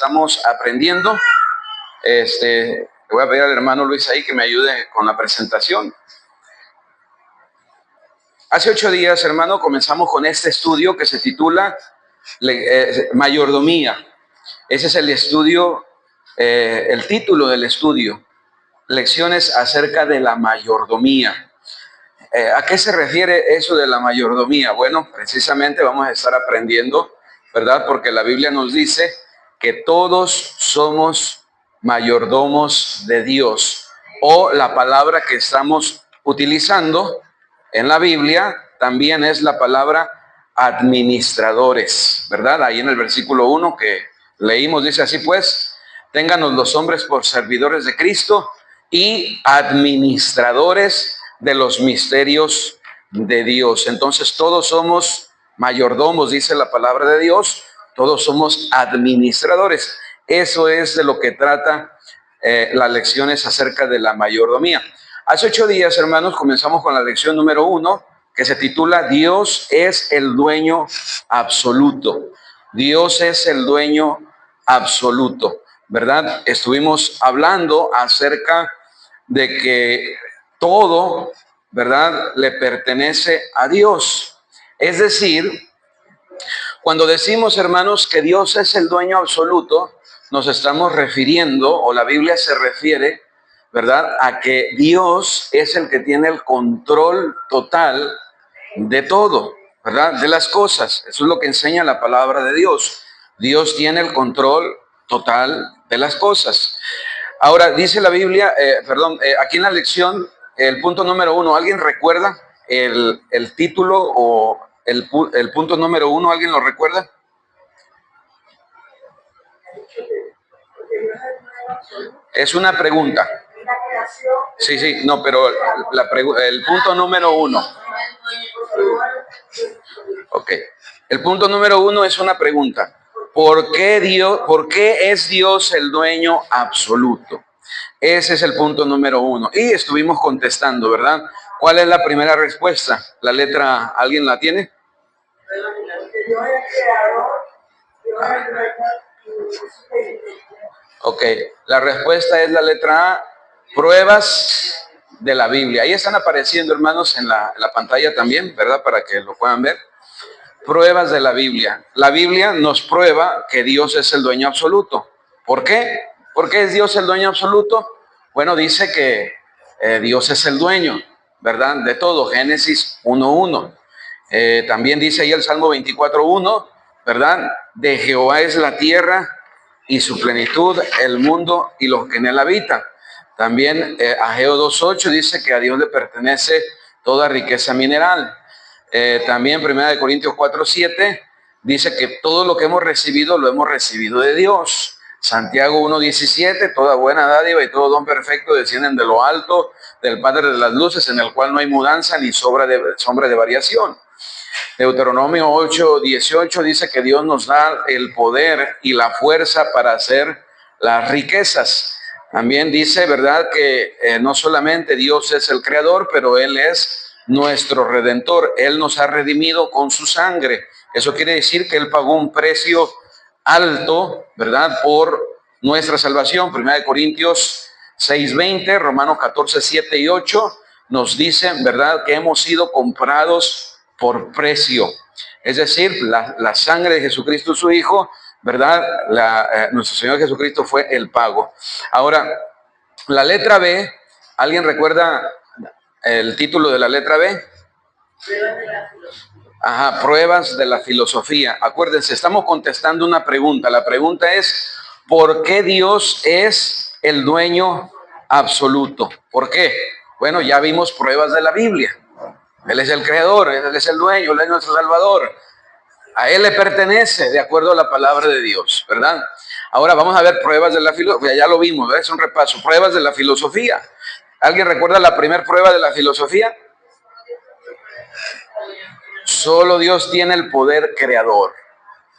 estamos aprendiendo. Le voy a pedir al hermano Luis ahí que me ayude con la presentación. Hace 8 días, hermano, comenzamos con este estudio que se titula Mayordomía. Ese es el estudio, el título del estudio. Lecciones acerca de la mayordomía. ¿A qué se refiere eso de la mayordomía? Bueno, precisamente vamos a estar aprendiendo, ¿verdad? Porque la Biblia nos dice que todos somos mayordomos de Dios. O la palabra que estamos utilizando en la Biblia también es la palabra administradores, ¿verdad? Ahí en el versículo 1 que leímos dice así pues, ténganos los hombres por servidores de Cristo y administradores de los misterios de Dios. Entonces todos somos mayordomos, dice la palabra de Dios, todos somos administradores. Eso es de lo que trata las lecciones acerca de la mayordomía. Hace 8 días, hermanos, comenzamos con la lección número 1, que se titula Dios es el dueño absoluto. Dios es el dueño absoluto, ¿verdad? Estuvimos hablando acerca de que todo, ¿verdad?, le pertenece a Dios. Es decir, cuando decimos, hermanos, que Dios es el dueño absoluto, nos estamos refiriendo, o la Biblia se refiere, ¿verdad?, a que Dios es el que tiene el control total de todo, ¿verdad?, de las cosas. Eso es lo que enseña la palabra de Dios. Dios tiene el control total de las cosas. Ahora, dice la Biblia, aquí en la lección, el punto número 1, ¿alguien recuerda el título o el punto número 1? ¿Alguien lo recuerda? Es una pregunta. Sí, no, pero el punto número 1. Ok. El punto número 1 es una pregunta. ¿Por qué es Dios el dueño absoluto? Ese es el punto número 1. Y estuvimos contestando, ¿verdad? ¿Cuál es la primera respuesta? La letra, ¿alguien la tiene? Ok, la respuesta es la letra A, pruebas de la Biblia. Ahí están apareciendo, hermanos, en la pantalla también, ¿verdad? Para que lo puedan ver. Pruebas de la Biblia. La Biblia nos prueba que Dios es el dueño absoluto. ¿Por qué? ¿Por qué es Dios el dueño absoluto? Bueno, dice que Dios es el dueño, ¿verdad?, de todo. Génesis 1:1. También dice ahí el Salmo 24:1, ¿verdad? De Jehová es la tierra y su plenitud, el mundo y los que en él habitan. También Ageo 2:8 dice que a Dios le pertenece toda riqueza mineral. También 1 Corintios 4:7 dice que todo lo que hemos recibido lo hemos recibido de Dios. Santiago 1:17, toda buena dádiva y todo don perfecto descienden de lo alto, del Padre de las luces, en el cual no hay mudanza ni sombra de variación. Deuteronomio 8:18 dice que Dios nos da el poder y la fuerza para hacer las riquezas. También dice, ¿verdad?, que no solamente Dios es el creador, pero Él es nuestro redentor. Él nos ha redimido con su sangre. Eso quiere decir que Él pagó un precio alto, ¿verdad?, por nuestra salvación. 1 Corintios 6:20, Romanos 14:7 y 8 nos dicen, ¿verdad?, que hemos sido comprados por precio. Es decir, la sangre de Jesucristo, su Hijo, ¿verdad? Nuestro Señor Jesucristo fue el pago. Ahora, la letra B, ¿alguien recuerda el título de la letra B? Ajá, pruebas de la filosofía. Acuérdense, estamos contestando una pregunta. La pregunta es, ¿por qué Dios es el dueño absoluto? ¿Por qué? Bueno, ya vimos pruebas de la Biblia. Él es el creador, Él es el dueño, Él es nuestro salvador. A Él le pertenece de acuerdo a la palabra de Dios, ¿verdad? Ahora vamos a ver pruebas de la filosofía. Ya lo vimos, ¿verdad? Es un repaso. Pruebas de la filosofía. ¿Alguien recuerda la primera prueba de la filosofía? Solo Dios tiene el poder creador.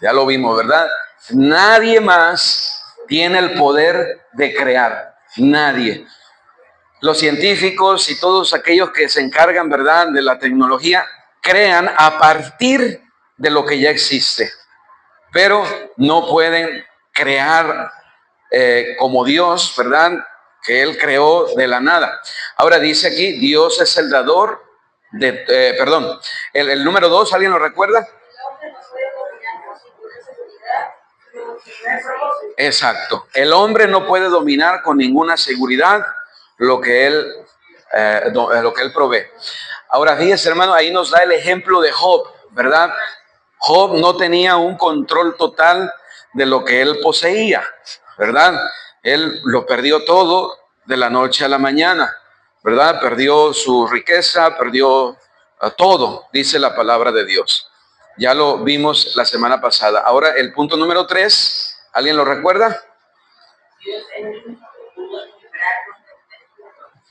Ya lo vimos, ¿verdad? Nadie más tiene el poder de crear. Nadie. Los científicos y todos aquellos que se encargan, ¿verdad?, de la tecnología, crean a partir de lo que ya existe. Pero no pueden crear como Dios, ¿verdad? Que Él creó de la nada. Ahora dice aquí, Dios es el dador de, el número 2, ¿alguien lo recuerda? Exacto. El hombre no puede dominar con ninguna seguridad lo que él provee. Ahora, fíjese, hermano, ahí nos da el ejemplo de Job, ¿verdad? Job no tenía un control total de lo que él poseía, ¿verdad? Él lo perdió todo de la noche a la mañana, ¿verdad? Perdió su riqueza, perdió todo, dice la palabra de Dios. Ya lo vimos la semana pasada. Ahora, el punto número 3, ¿alguien lo recuerda?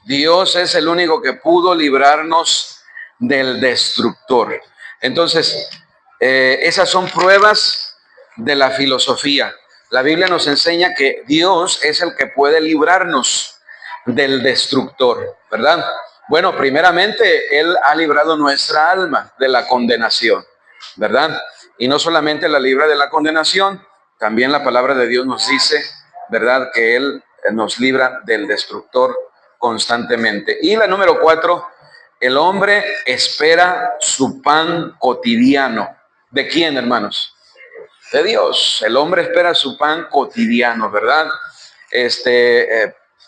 Dios es el único que pudo librarnos del destructor. Entonces, esas son pruebas de la filosofía. La Biblia nos enseña que Dios es el que puede librarnos del destructor, ¿verdad? Bueno, primeramente, Él ha librado nuestra alma de la condenación, ¿verdad? Y no solamente la libra de la condenación, también la palabra de Dios nos dice, ¿verdad?, que Él nos libra del destructor constantemente. Y la número 4, el hombre espera su pan cotidiano. ¿De quién, hermanos? De Dios. El hombre espera su pan cotidiano, ¿verdad?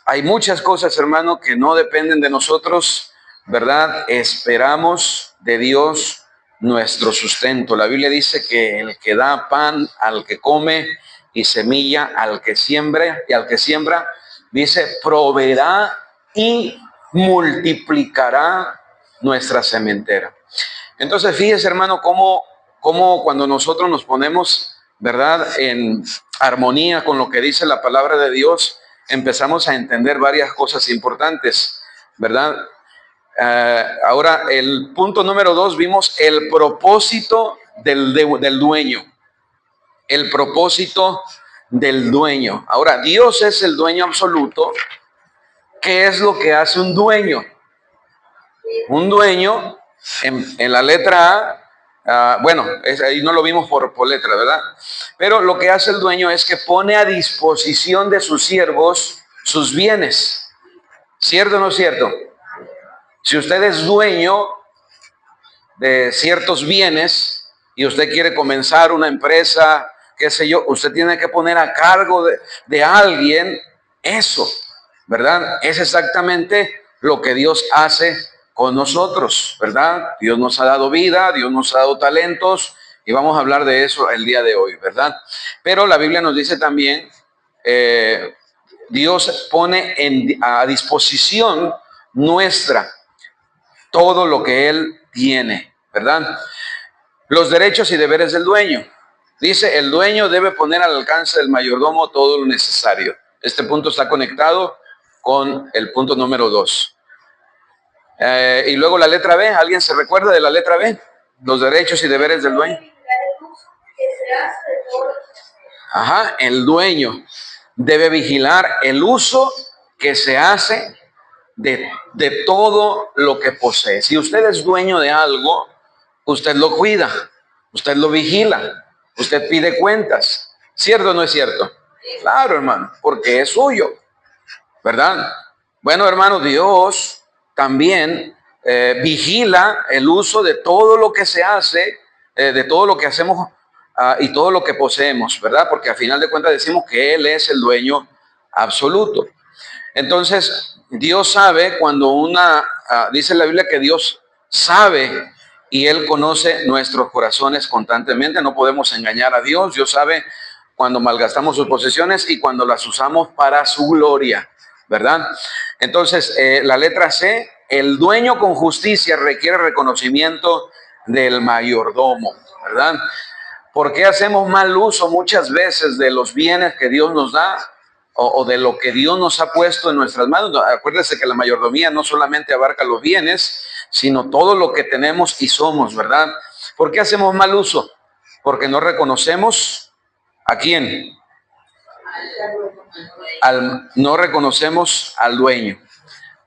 Hay muchas cosas, hermano, que no dependen de nosotros, ¿verdad? Esperamos de Dios nuestro sustento. La Biblia dice que el que da pan al que come y semilla al que siembra, dice, proveerá y multiplicará nuestra sementera. Entonces, fíjese, hermano, cómo cuando nosotros nos ponemos, ¿verdad?, en armonía con lo que dice la palabra de Dios, empezamos a entender varias cosas importantes, ¿verdad? Ahora, el punto número 2, vimos el propósito del dueño. El propósito del dueño. Ahora, Dios es el dueño absoluto. ¿Qué es lo que hace un dueño? Un dueño, en la letra A, ahí no lo vimos por letra, ¿verdad? Pero lo que hace el dueño es que pone a disposición de sus siervos sus bienes. ¿Cierto o no es cierto? Si usted es dueño de ciertos bienes y usted quiere comenzar una empresa, qué sé yo, usted tiene que poner a cargo de alguien eso, ¿verdad? Es exactamente lo que Dios hace con nosotros, ¿verdad? Dios nos ha dado vida, Dios nos ha dado talentos y vamos a hablar de eso el día de hoy, ¿verdad? Pero la Biblia nos dice también, Dios pone a disposición nuestra todo lo que Él tiene, ¿verdad? Los derechos y deberes del dueño. Dice, el dueño debe poner al alcance del mayordomo todo lo necesario. Este punto está conectado con el punto número 2. Y luego la letra B, ¿alguien se recuerda de la letra B? Los derechos y deberes del dueño. Ajá, el dueño debe vigilar el uso que se hace de todo lo que posee. Si usted es dueño de algo, usted lo cuida, usted lo vigila, usted pide cuentas. ¿Cierto o no es cierto? Claro, hermano, porque es suyo, ¿verdad? Bueno, hermano, Dios también vigila el uso de todo lo que se hace, de todo lo que hacemos y todo lo que poseemos, ¿verdad? Porque a final de cuentas decimos que Él es el dueño absoluto. Entonces, Dios sabe cuando dice la Biblia que Dios sabe y Él conoce nuestros corazones constantemente. No podemos engañar a Dios. Dios sabe cuando malgastamos sus posesiones y cuando las usamos para su gloria, ¿verdad? Entonces, la letra C, el dueño con justicia requiere reconocimiento del mayordomo, ¿verdad? ¿Por qué hacemos mal uso muchas veces de los bienes que Dios nos da o de lo que Dios nos ha puesto en nuestras manos? Acuérdese que la mayordomía no solamente abarca los bienes, sino todo lo que tenemos y somos, ¿verdad? ¿Por qué hacemos mal uso? Porque no reconocemos ¿a quién? No reconocemos al dueño,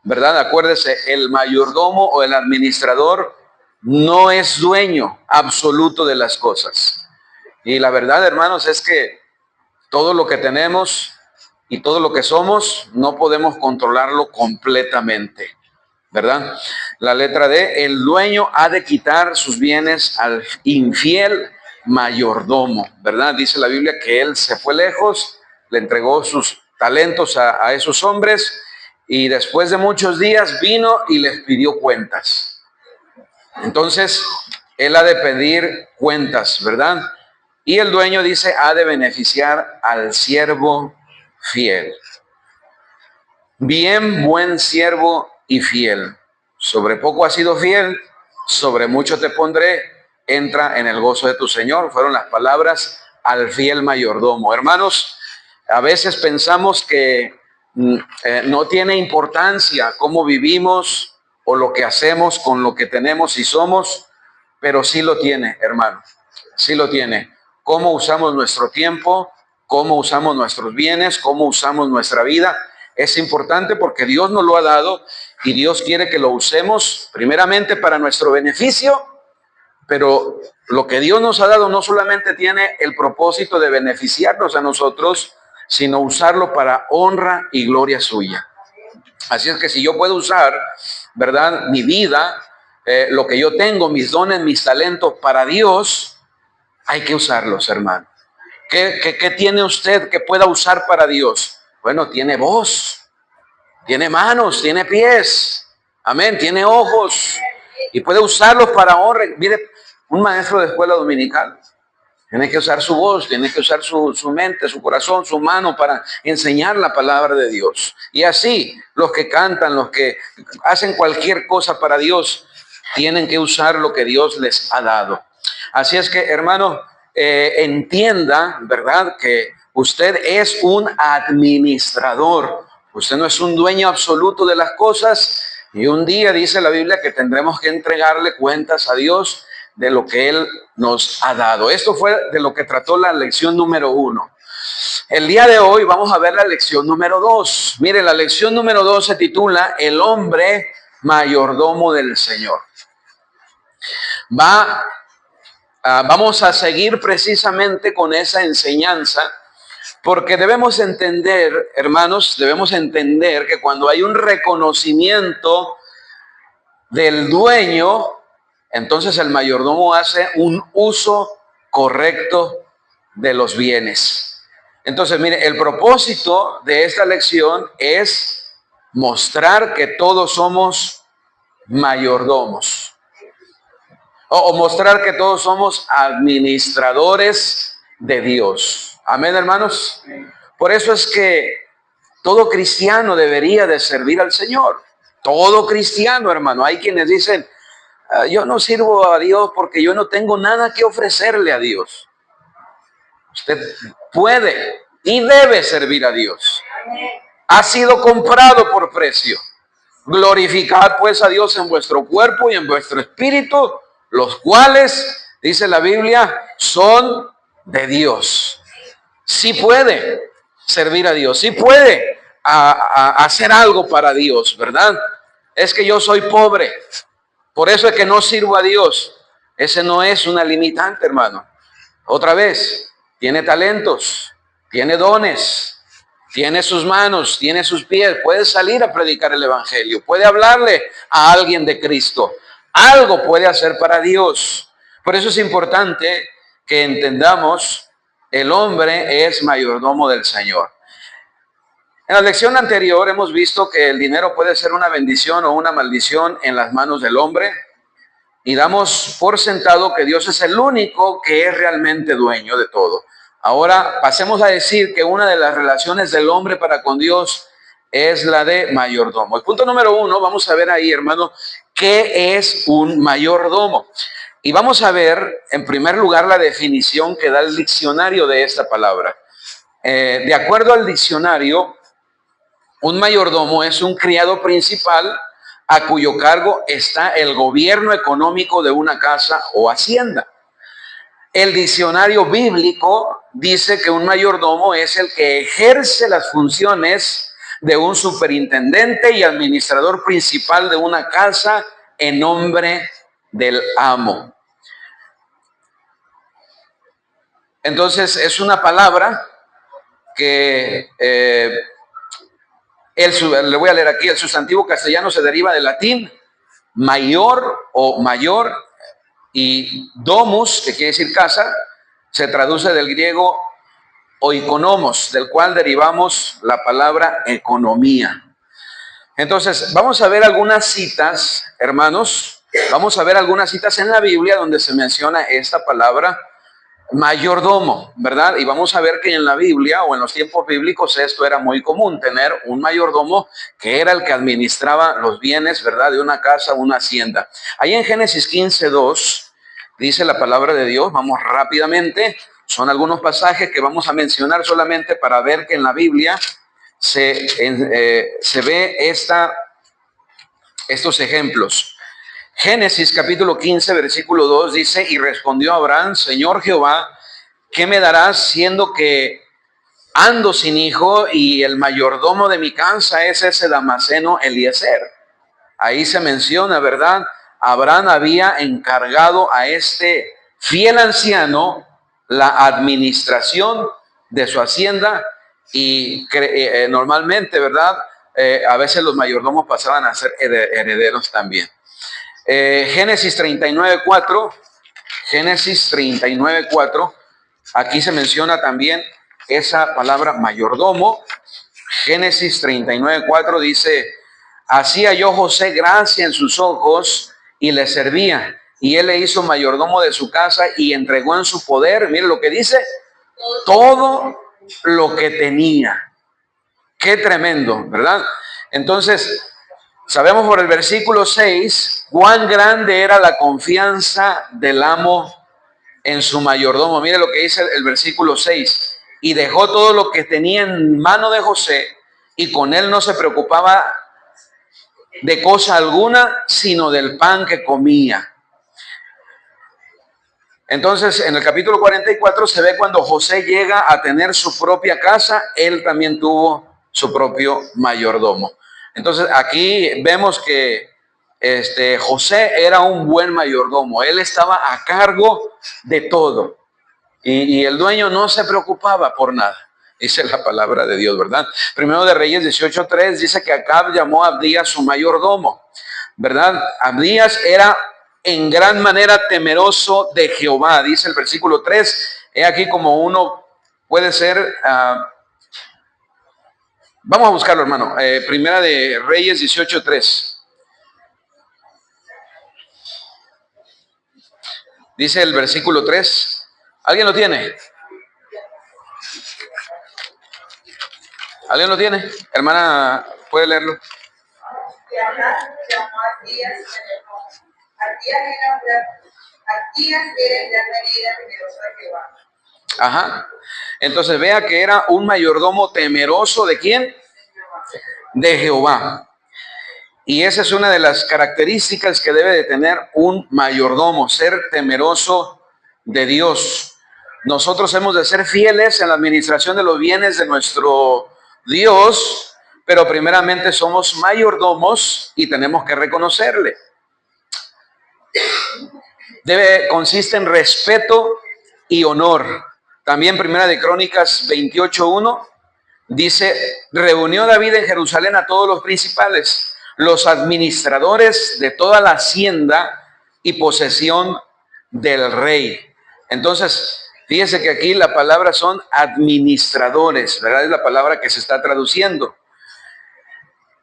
¿verdad? Acuérdese, el mayordomo o el administrador no es dueño absoluto de las cosas. Y la verdad, hermanos, es que Todo lo que tenemos y todo lo que somos no podemos controlarlo completamente, ¿verdad? La letra D, el dueño ha de quitar sus bienes al infiel mayordomo, ¿verdad? Dice la Biblia que él se fue lejos, le entregó sus talentos a esos hombres y después de muchos días vino y les pidió cuentas. Entonces, él ha de pedir cuentas, ¿verdad? Y el dueño dice, ha de beneficiar al siervo fiel. Bien, buen siervo y fiel. Sobre poco has sido fiel, sobre mucho te pondré. Entra en el gozo de tu Señor. Fueron las palabras al fiel mayordomo. Hermanos, a veces pensamos que no tiene importancia cómo vivimos o lo que hacemos con lo que tenemos y somos, pero sí lo tiene, hermano. Sí lo tiene. Cómo usamos nuestro tiempo, cómo usamos nuestros bienes, cómo usamos nuestra vida. Es importante porque Dios nos lo ha dado y Dios quiere que lo usemos primeramente para nuestro beneficio, pero lo que Dios nos ha dado no solamente tiene el propósito de beneficiarnos a nosotros, sino usarlo para honra y gloria suya. Así es que si yo puedo usar, ¿verdad?, mi vida, lo que yo tengo, mis dones, mis talentos para Dios, hay que usarlos, hermano. ¿Qué tiene usted que pueda usar para Dios? Bueno, tiene voz, tiene manos, tiene pies, amén, tiene ojos y puede usarlos para honra. Mire, un maestro de escuela dominical tiene que usar su voz, tiene que usar su mente, su corazón, su mano para enseñar la palabra de Dios. Y así, los que cantan, los que hacen cualquier cosa para Dios, tienen que usar lo que Dios les ha dado. Así es que, hermano, entienda, ¿verdad?, que usted es un administrador. Usted no es un dueño absoluto de las cosas. Y un día dice la Biblia que tendremos que entregarle cuentas a Dios de lo que Él nos ha dado. Esto fue de lo que trató la lección número 1. El día de hoy vamos a ver la lección número 2. Mire, la lección número 2 se titula El hombre mayordomo del Señor. Vamos a seguir precisamente con esa enseñanza, porque debemos entender, hermanos, debemos entender que cuando hay un reconocimiento del dueño, entonces el mayordomo hace un uso correcto de los bienes. Entonces, mire, el propósito de esta lección es mostrar que todos somos mayordomos. O mostrar que todos somos administradores de Dios. Amén, hermanos. Por eso es que todo cristiano debería de servir al Señor. Todo cristiano, hermano. Hay quienes dicen, yo no sirvo a Dios porque yo no tengo nada que ofrecerle a Dios. Usted puede y debe servir a Dios. Ha sido comprado por precio. Glorificad pues a Dios en vuestro cuerpo y en vuestro espíritu, los cuales, dice la Biblia, son de Dios. Sí puede servir a Dios, sí puede hacer algo para Dios, ¿verdad? Es que yo soy pobre, por eso es que no sirvo a Dios. Ese no es una limitante, hermano. Otra vez, tiene talentos, tiene dones, tiene sus manos, tiene sus pies, puede salir a predicar el evangelio, puede hablarle a alguien de Cristo. Algo puede hacer para Dios. Por eso es importante que entendamos, el hombre es mayordomo del Señor. En la lección anterior hemos visto que el dinero puede ser una bendición o una maldición en las manos del hombre. Y damos por sentado que Dios es el único que es realmente dueño de todo. Ahora pasemos a decir que una de las relaciones del hombre para con Dios es la de mayordomo. El punto número 1, vamos a ver ahí, hermano, ¿qué es un mayordomo? Y vamos a ver, en primer lugar, la definición que da el diccionario de esta palabra. De acuerdo al diccionario, un mayordomo es un criado principal a cuyo cargo está el gobierno económico de una casa o hacienda. El diccionario bíblico dice que un mayordomo es el que ejerce las funciones de un superintendente y administrador principal de una casa en nombre del amo. Entonces es una palabra que le voy a leer aquí, el sustantivo castellano se deriva del latín mayor o mayor, y domus, que quiere decir casa, se traduce del griego oikonomos, del cual derivamos la palabra economía. Entonces, vamos a ver algunas citas, hermanos, vamos a ver algunas citas en la Biblia donde se menciona esta palabra mayordomo, ¿verdad? Y vamos a ver que en la Biblia o en los tiempos bíblicos esto era muy común, tener un mayordomo que era el que administraba los bienes, ¿verdad? De una casa, una hacienda. Ahí en Génesis 15:2 dice la palabra de Dios, vamos rápidamente, son algunos pasajes que vamos a mencionar solamente para ver que en la Biblia se ve estos ejemplos. Génesis capítulo 15, versículo 2 dice, y respondió Abraham, Señor Jehová, ¿qué me darás siendo que ando sin hijo y el mayordomo de mi casa es ese Damaseno Eliezer? Ahí se menciona, ¿verdad? Abraham había encargado a este fiel anciano la administración de su hacienda y normalmente, ¿verdad? A veces los mayordomos pasaban a ser herederos también. Génesis 39:4, Génesis 39:4, aquí se menciona también esa palabra mayordomo. Génesis 39:4 dice, hacía yo José gracia en sus ojos y le servía, y él le hizo mayordomo de su casa y entregó en su poder, mire lo que dice, todo lo que tenía. Qué tremendo, ¿verdad? Entonces, sabemos por el versículo 6 cuán grande era la confianza del amo en su mayordomo. Mire lo que dice el versículo 6. Y dejó todo lo que tenía en mano de José y con él no se preocupaba de cosa alguna, sino del pan que comía. Entonces, en el capítulo 44 se ve cuando José llega a tener su propia casa, él también tuvo su propio mayordomo. Entonces, aquí vemos que José era un buen mayordomo. Él estaba a cargo de todo. Y el dueño no se preocupaba por nada. Dice la palabra de Dios, ¿verdad? Primero de Reyes 18:3 dice que Acab llamó a Abdías su mayordomo, ¿verdad? Abdías era en gran manera temeroso de Jehová, dice el versículo 3. He aquí como uno puede ser... vamos a buscarlo, hermano. Primera de Reyes 18:3. Dice el versículo 3. ¿Alguien lo tiene? ¿Alguien lo tiene? Hermana, ¿puede leerlo? Ajá. Entonces vea que era un mayordomo temeroso ¿de quién? De Jehová. Y esa es una de las características que debe de tener un mayordomo, ser temeroso de Dios. Nosotros hemos de ser fieles en la administración de los bienes de nuestro Dios, pero primeramente somos mayordomos y tenemos que reconocerle. Consiste en respeto y honor. También Primera de Crónicas 28:1 dice, reunió David en Jerusalén a todos los principales, los administradores de toda la hacienda y posesión del rey. Entonces, fíjese que aquí la palabra son administradores, ¿verdad? Es la palabra que se está traduciendo.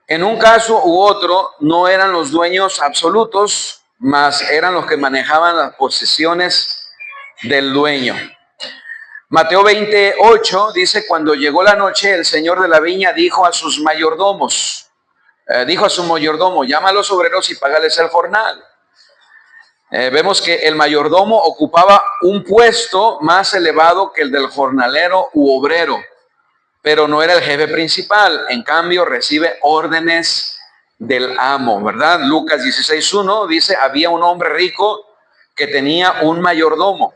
En un caso u otro, no eran los dueños absolutos, mas eran los que manejaban las posesiones del dueño. Mateo 28 dice, cuando llegó la noche, el señor de la viña dijo a sus mayordomos, dijo a su mayordomo, llama a los obreros y págales el jornal. Vemos que el mayordomo ocupaba un puesto más elevado que el del jornalero u obrero, pero no era el jefe principal. En cambio, recibe órdenes del amo, ¿verdad? Lucas 16:1 dice, había un hombre rico que tenía un mayordomo,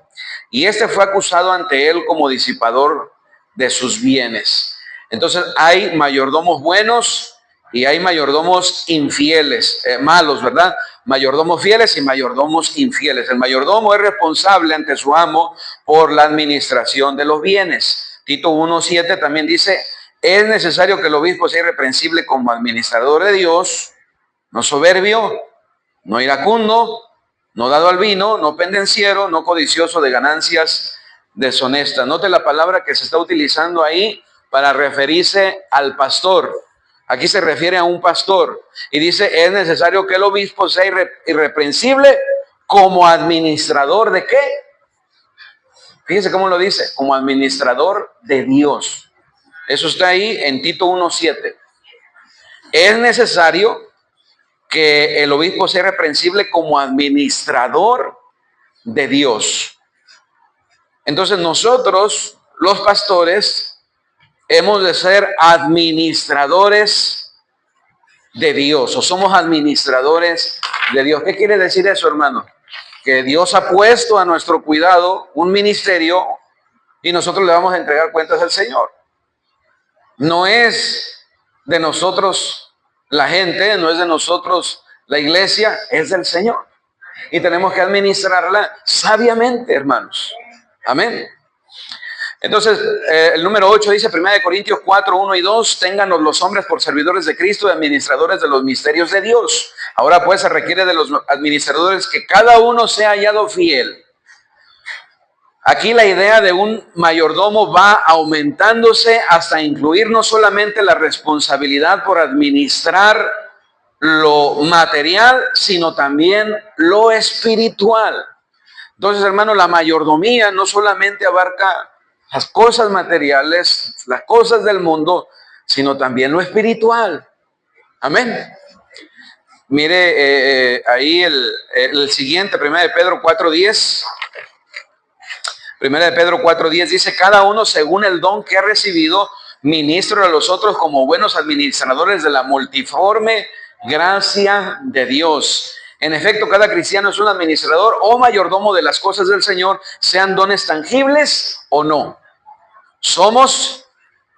y este fue acusado ante él como disipador de sus bienes. Entonces, hay mayordomos buenos y hay mayordomos infieles, malos, ¿verdad? Mayordomos fieles y mayordomos infieles. El mayordomo es responsable ante su amo por la administración de los bienes. Tito 1:7 también dice, es necesario que el obispo sea irreprensible como administrador de Dios, no soberbio, no iracundo, no dado al vino, no pendenciero, no codicioso de ganancias deshonestas. Note la palabra que se está utilizando ahí para referirse al pastor. Aquí se refiere a un pastor y dice, es necesario que el obispo sea irreprensible como administrador ¿de qué? Fíjense cómo lo dice, como administrador de Dios. Eso está ahí en Tito 1:7. Es necesario que el obispo sea irreprensible como administrador de Dios. Entonces nosotros, los pastores, hemos de ser administradores de Dios, o somos administradores de Dios. ¿Qué quiere decir eso, hermano? Que Dios ha puesto a nuestro cuidado un ministerio y nosotros le vamos a entregar cuentas al Señor. No es de nosotros la gente, no es de nosotros la iglesia, es del Señor. Y tenemos que administrarla sabiamente, hermanos. Amén. Entonces, el número 8 dice, 1 Corintios 4:1-2, ténganos los hombres por servidores de Cristo y administradores de los misterios de Dios. Ahora pues se requiere de los administradores que cada uno sea hallado fiel. Aquí la idea de un mayordomo va aumentándose hasta incluir no solamente la responsabilidad por administrar lo material, sino también lo espiritual. Entonces, hermano, la mayordomía no solamente abarca las cosas materiales, las cosas del mundo, sino también lo espiritual. Amén. Mire ahí el siguiente, 1 Pedro 4:10. 1 Pedro 4:10 dice, cada uno según el don que ha recibido, ministre a los otros como buenos administradores de la multiforme gracia de Dios. En efecto, cada cristiano es un administrador o mayordomo de las cosas del Señor, sean dones tangibles o no. Somos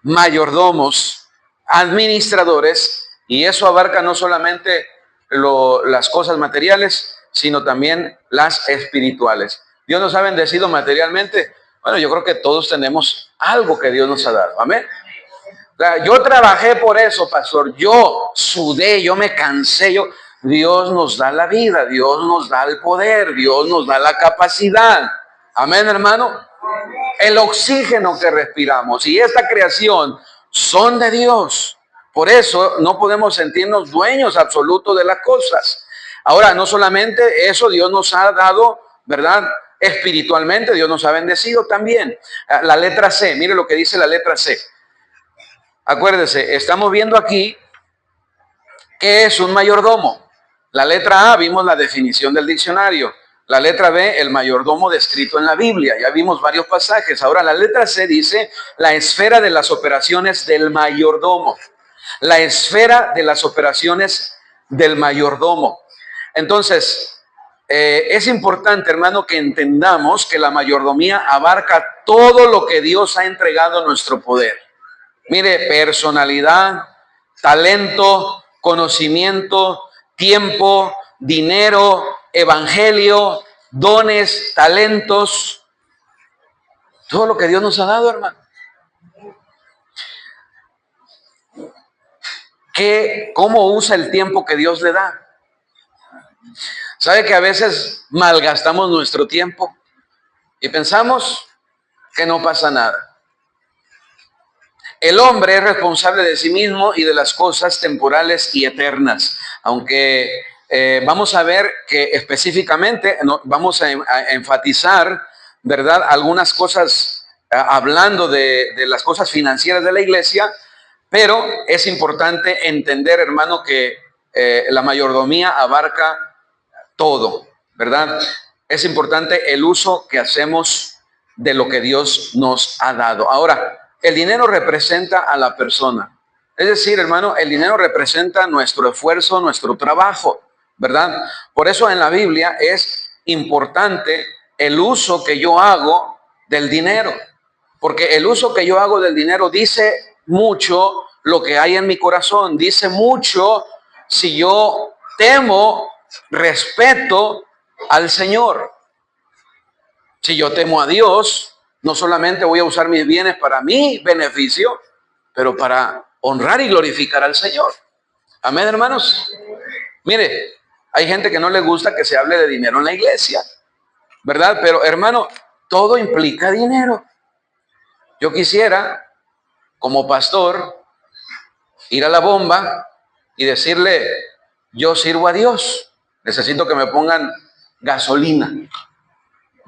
mayordomos, administradores, y eso abarca no solamente las cosas materiales, sino también las espirituales. Dios nos ha bendecido materialmente. Bueno, yo creo que todos tenemos algo que Dios nos ha dado. Amén. Yo trabajé por eso, pastor. Yo sudé, yo me cansé. Dios nos da la vida, Dios nos da el poder, Dios nos da la capacidad. Amén, hermano. El oxígeno que respiramos y esta creación son de Dios. Por eso no podemos sentirnos dueños absolutos de las cosas. Ahora, no solamente eso, Dios nos ha dado, ¿verdad? Espiritualmente, Dios nos ha bendecido también. La letra C, mire lo que dice la letra C. Acuérdese, estamos viendo aquí qué es un mayordomo. La letra A, vimos la definición del diccionario. La letra B, el mayordomo descrito en la Biblia. Ya vimos varios pasajes. Ahora la letra C dice la esfera de las operaciones del mayordomo. La esfera de las operaciones del mayordomo. Entonces, es importante, hermano, que entendamos que la mayordomía abarca todo lo que Dios ha entregado a nuestro poder. Mire, personalidad, talento, conocimiento, tiempo, dinero, evangelio, dones, talentos, todo lo que Dios nos ha dado, hermano. ¿Cómo usa el tiempo que Dios le da? ¿Sabe que a veces malgastamos nuestro tiempo y pensamos que no pasa nada? El hombre es responsable de sí mismo y de las cosas temporales y eternas, aunque vamos a ver que específicamente vamos a enfatizar, ¿verdad?, algunas cosas hablando de las cosas financieras de la iglesia, pero es importante entender, hermano, que la mayordomía abarca todo, ¿verdad? Es importante el uso que hacemos de lo que Dios nos ha dado. Ahora, el dinero representa a la persona. Es decir, hermano, el dinero representa nuestro esfuerzo, nuestro trabajo, ¿verdad? Por eso en la Biblia es importante el uso que yo hago del dinero. Porque el uso que yo hago del dinero dice mucho lo que hay en mi corazón. Dice mucho si yo temo, respeto al Señor. Si yo temo a Dios, No solamente voy a usar mis bienes para mi beneficio, pero para honrar y glorificar al Señor. Amén, hermanos. Mire, hay gente que no le gusta que se hable de dinero en la iglesia, ¿verdad? Pero hermano, todo implica dinero. Yo quisiera, como pastor, ir a la bomba y decirle, yo sirvo a Dios, necesito que me pongan gasolina.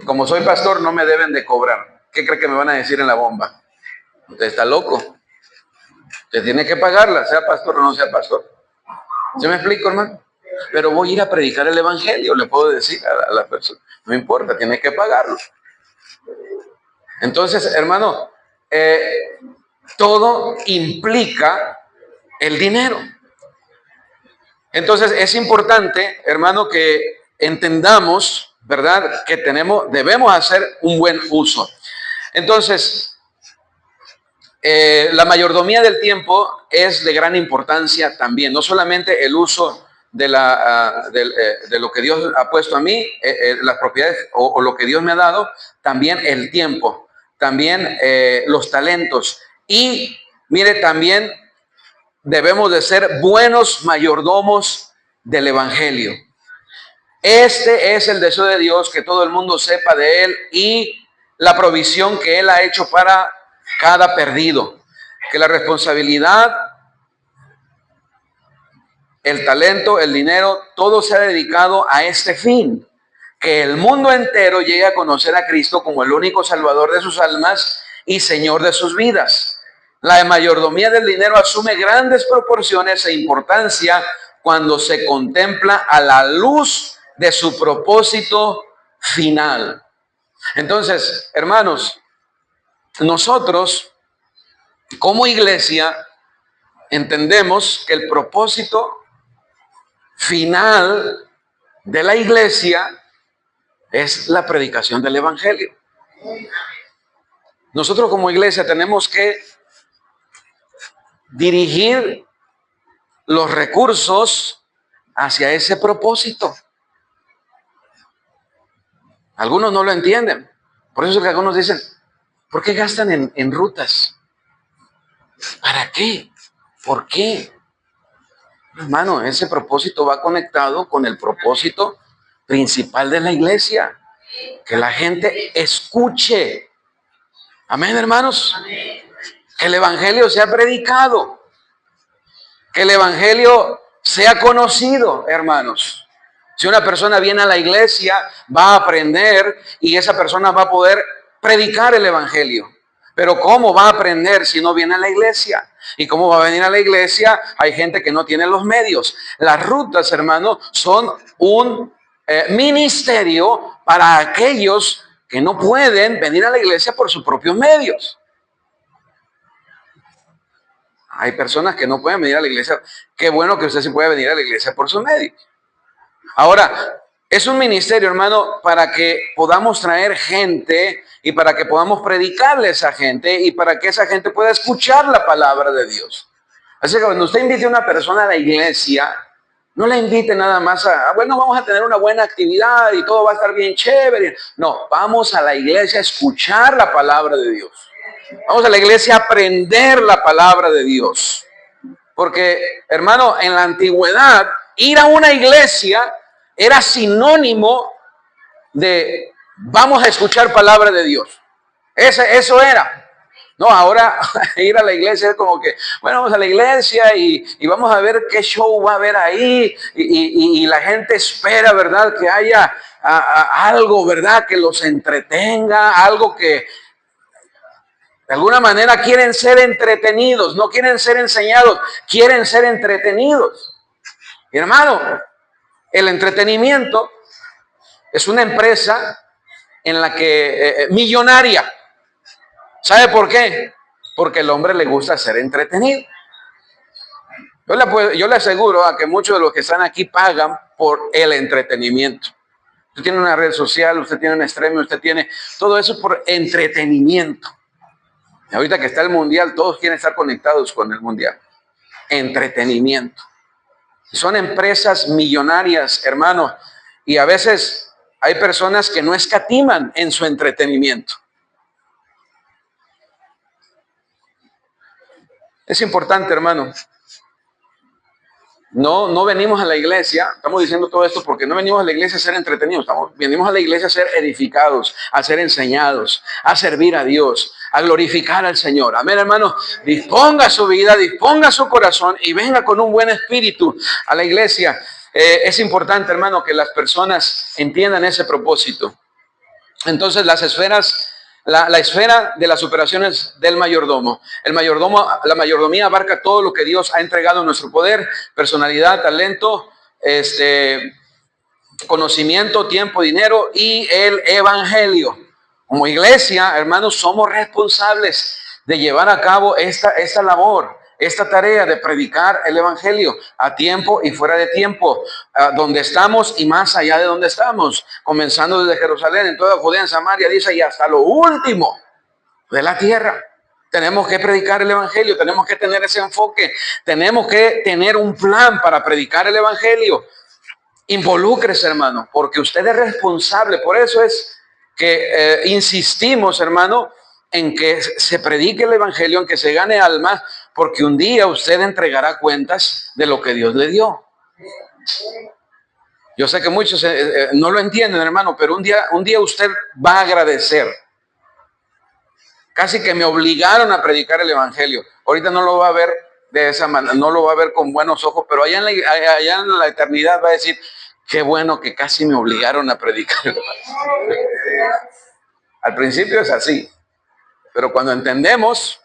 Como soy pastor, no me deben de cobrar. ¿Qué cree que me van a decir en la bomba? Usted está loco. Usted tiene que pagarla, sea pastor o no sea pastor. ¿Se me explico, hermano? Pero voy a ir a predicar el evangelio, le puedo decir a la persona. No importa, tiene que pagarlo. Entonces, hermano, todo implica el dinero. Entonces, es importante, hermano, que entendamos, ¿verdad?, que debemos hacer un buen uso. Entonces, la mayordomía del tiempo es de gran importancia también, no solamente el uso de lo que Dios ha puesto a mí, las propiedades o lo que Dios me ha dado, también el tiempo, también los talentos. Y mire, también debemos de ser buenos mayordomos del evangelio. Este es el deseo de Dios, que todo el mundo sepa de Él y la provisión que Él ha hecho para cada perdido. Que la responsabilidad, el talento, el dinero, todo se ha dedicado a este fin. Que el mundo entero llegue a conocer a Cristo como el único Salvador de sus almas y Señor de sus vidas. La mayordomía del dinero asume grandes proporciones e importancia cuando se contempla a la luz de su propósito final. Entonces, hermanos, nosotros como iglesia entendemos que el propósito final de la iglesia es la predicación del evangelio. Nosotros como iglesia tenemos que dirigir los recursos hacia ese propósito. Algunos no lo entienden. Por eso es que algunos dicen, ¿por qué gastan en rutas? ¿Para qué? ¿Por qué? Hermano, ese propósito va conectado con el propósito principal de la iglesia. Que la gente escuche. Amén, hermanos. Amén. Que el evangelio sea predicado. Que el evangelio sea conocido, hermanos. Si una persona viene a la iglesia, va a aprender y esa persona va a poder predicar el evangelio. Pero ¿cómo va a aprender si no viene a la iglesia? ¿Y cómo va a venir a la iglesia? Hay gente que no tiene los medios. Las rutas, hermano, son un ministerio para aquellos que no pueden venir a la iglesia por sus propios medios. Hay personas que no pueden venir a la iglesia. Qué bueno que usted sí puede venir a la iglesia por sus medios. Ahora, es un ministerio, hermano, para que podamos traer gente y para que podamos predicarle a esa gente y para que esa gente pueda escuchar la palabra de Dios. Así que cuando usted invite a una persona a la iglesia, no la invite nada más bueno, vamos a tener una buena actividad y todo va a estar bien chévere. No, vamos a la iglesia a escuchar la palabra de Dios. Vamos a la iglesia a aprender la palabra de Dios. Porque, hermano, en la antigüedad, ir a una iglesia era sinónimo de vamos a escuchar palabra de Dios. Eso era. No, ahora ir a la iglesia es como que, bueno, vamos a la iglesia y vamos a ver qué show va a haber ahí y la gente espera, ¿verdad? Que haya algo, ¿verdad? Que los entretenga, algo que de alguna manera quieren ser entretenidos, no quieren ser enseñados, quieren ser entretenidos. Y hermano, el entretenimiento es una empresa en la que millonaria. ¿Sabe por qué? Porque al hombre le gusta ser entretenido. Yo le aseguro a que muchos de los que están aquí pagan por el entretenimiento. Usted tiene una red social, usted tiene un streaming, usted tiene todo eso por entretenimiento. Y ahorita que está el mundial, todos quieren estar conectados con el mundial. Entretenimiento. Son empresas millonarias, hermanos, y a veces hay personas que no escatiman en su entretenimiento. Es importante, hermano. No venimos a la iglesia, estamos diciendo todo esto porque no venimos a la iglesia a ser entretenidos, venimos a la iglesia a ser edificados, a ser enseñados, a servir a Dios, a glorificar al Señor. Amén, hermano. Disponga su vida, disponga su corazón y venga con un buen espíritu a la iglesia. Es importante, hermano, que las personas entiendan ese propósito. Entonces, las esferas... La esfera de las operaciones del mayordomo. El mayordomo, la mayordomía abarca todo lo que Dios ha entregado en nuestro poder: personalidad, talento, conocimiento, tiempo, dinero y el evangelio. Como iglesia, hermanos, somos responsables de llevar a cabo esta labor, esta tarea de predicar el evangelio a tiempo y fuera de tiempo, donde estamos y más allá de donde estamos, comenzando desde Jerusalén, en toda Judea, en Samaria, dice, y hasta lo último de la tierra. Tenemos que predicar el evangelio, tenemos que tener ese enfoque, tenemos que tener un plan para predicar el evangelio. Involúcrese, hermano, porque usted es responsable. Por eso es que insistimos, hermano, en que se predique el evangelio, en que se gane almas, porque un día usted entregará cuentas de lo que Dios le dio. Yo sé que muchos no lo entienden, hermano, pero un día usted va a agradecer. Casi que me obligaron a predicar el evangelio. Ahorita no lo va a ver de esa manera, no lo va a ver con buenos ojos, pero allá en la eternidad va a decir, qué bueno que casi me obligaron a predicar el evangelio. Al principio es así, pero cuando entendemos,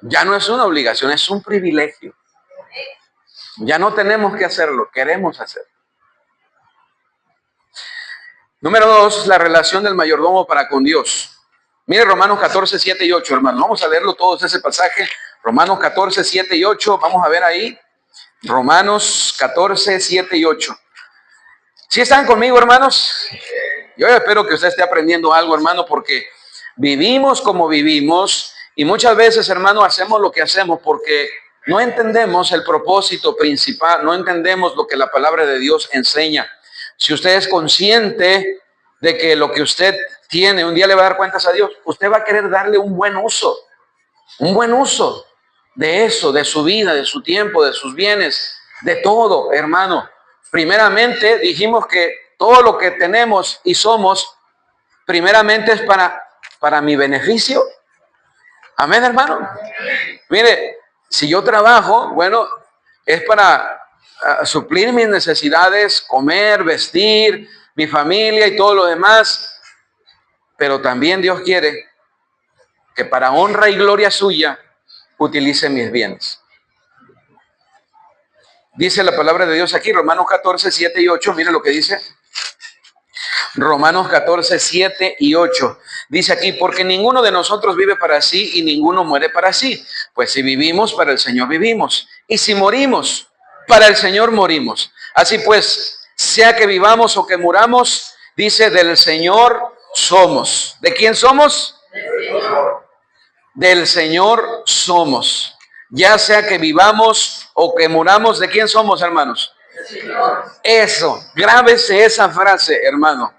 ya no es una obligación, es un privilegio. Ya no tenemos que hacerlo, queremos hacerlo. Número 2, la relación del mayordomo para con Dios. Mire Romanos 14, 7 y 8, hermano. Vamos a leerlo todos ese pasaje. Romanos 14, 7 y 8. Vamos a ver ahí. Romanos 14, 7 y 8. ¿Sí están conmigo, hermanos? Yo espero que usted esté aprendiendo algo, hermano, porque vivimos como vivimos y muchas veces, hermano, hacemos lo que hacemos porque no entendemos el propósito principal, no entendemos lo que la palabra de Dios enseña. Si usted es consciente de que lo que usted tiene, un día le va a dar cuentas a Dios, usted va a querer darle un buen uso de eso, de su vida, de su tiempo, de sus bienes, de todo, hermano. Primeramente dijimos que todo lo que tenemos y somos, primeramente es para mi beneficio. Amén, hermano. Mire, si yo trabajo, bueno, es para suplir mis necesidades, comer, vestir, mi familia y todo lo demás. Pero también Dios quiere que para honra y gloria suya utilice mis bienes. Dice la palabra de Dios aquí, Romanos 14, 7 y 8. Mire lo que dice. Romanos 14, 7 y 8. Dice aquí, porque ninguno de nosotros vive para sí y ninguno muere para sí. Pues si vivimos, para el Señor vivimos. Y si morimos, para el Señor morimos. Así pues, sea que vivamos o que muramos, dice, del Señor somos. ¿De quién somos? Del Señor somos. Ya sea que vivamos o que muramos, ¿de quién somos, hermanos? Eso, grábese esa frase, hermano.